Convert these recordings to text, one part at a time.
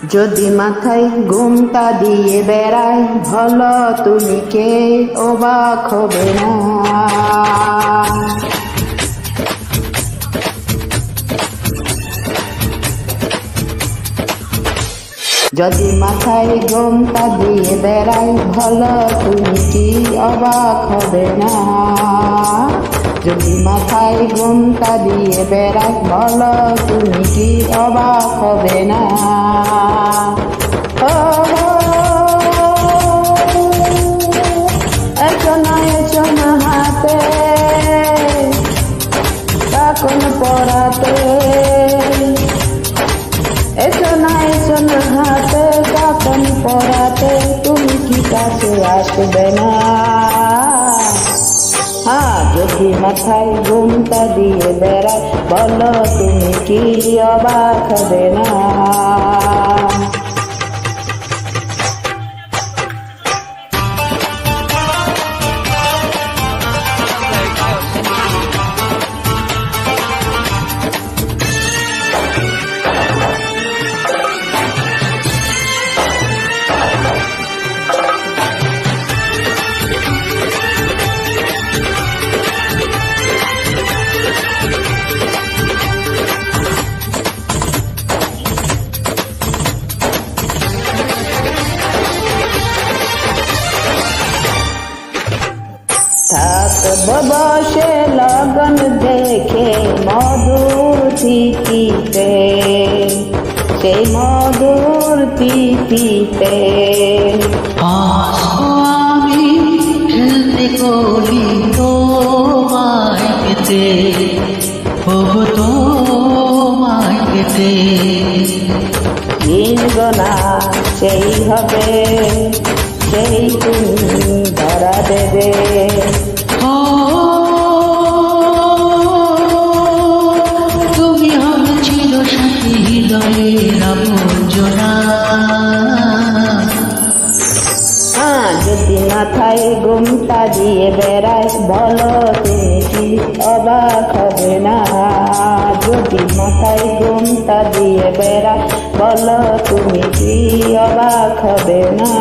যদি মাথায় ঘুমটা দিয়ে বেড়াই ভালো তুমি কে অবাক হবে না। যদি মাথায় ঘুমটা দিয়ে বেড়াই ভালো তুমি কি অবাক হবে না। যদি মাথায় ঘুমটা দিয়ে বেড়াই ভালো তুমি কি অবাক হবে না। এসো না হাতে কাকন পড়াতে, এসো না হাতে কাকন পড়াতে, তুমি কি কাছে আসবে না। যদি মাথায় ঘুমটা দিয়ে বেড়াই বলো তুমি কি অবাক হবে না। থাকব বসে লগন দেখে মধুর তিথিতে, সেই মধুর তিথিতে আমি খেলতে করি তোমায় পেতে, হবো তোমায় পেতে। কিনব না সেই হবে সেই তুমি ধরা দেবে। তুমি হবে ছিল সাথী হৃদয়ের আবর্জনা। যদি মাথায় ঘুমটা দিয়ে বেড়াই বলো তুমি কি অবাক হবে না। যদি মাথায় ঘুমটা দিয়ে বেড়াই বলো তুমি কি অবাক হবে না।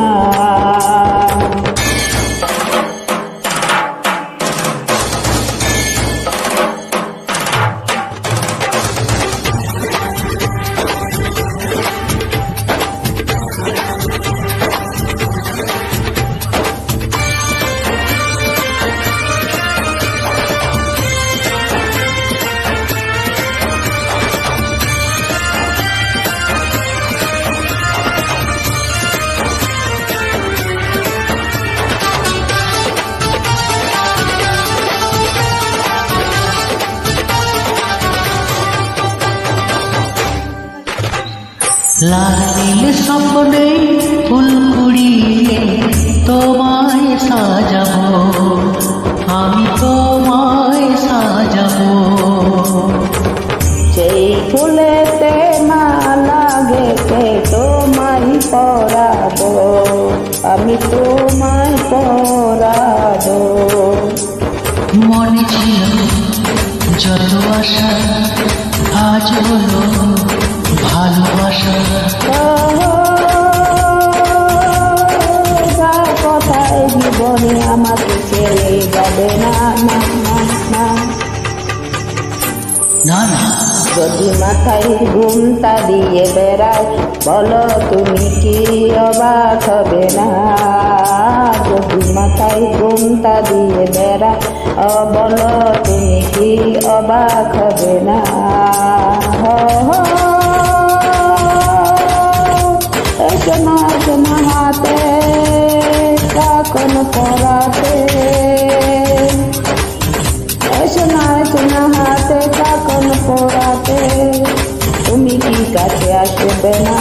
লাল স্বপ্নে ফুল কুড়িয়ে তোমায় সাজাবো, আমি তোমায় সাজাবো। সেই ফুলেতে মালা গেঁথে তোমায় পরাবো, আমি তোমায় পরাবো। মনে ছিল যত আশা আজ হলো ভালোবাসা। কথায় জীবনে আমাকে ছেড়ে যাবে না না না না না না। যদি মাথায় ঘুমটা দিয়ে বেড়াই বলো তুমি কি অবাক হবে না। যদি মাথায় ঘুমটা দিয়ে বেড়াই বলো তুমি কি অবাক হবে না। এসো না হাতে কাকন পড়াতে, এসো না হাতে কাকন পড়াতে, তুমি কি কাছে আসবে না।